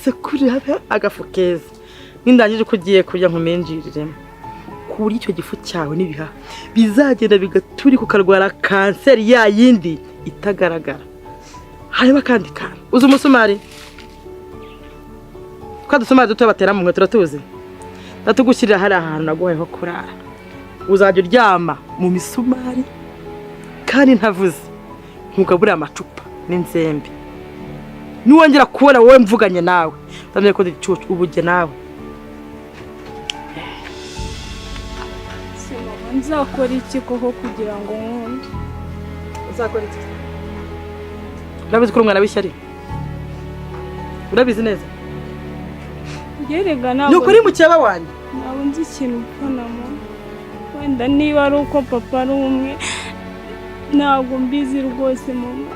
sekuru habe agafu keza nindangije ko ugiye kurya nkumenjiriremo kuri icyo gifu cyawe nibiha bizagenda bigaturi kukarwara kanseri ya yindi itagaragara. Hanyuma kandi uzi umusumari dusumari duto batera mu nkweto turatuzi natugushyirira hari ahantu naguhayeho kurara uzajya uryama mu misumari kandi ntavuze nkugabura amacupa n'inzembe nuwongera kubona wowe mvuganye nawe ndamye ko ndicucu ubujye nawe. Nzakora iki koko kugira ngo nkunde? Uzakora iki? Urabizi ko umwana w'ishyari? Urabizi neza? Yerega ntabwo. Nuko uri mu cyaba wanjye? Ntabwo nzi ikintu mfanamo. Wenda niba ari uko papa ari umwe ntabwo mbizi rwose mama.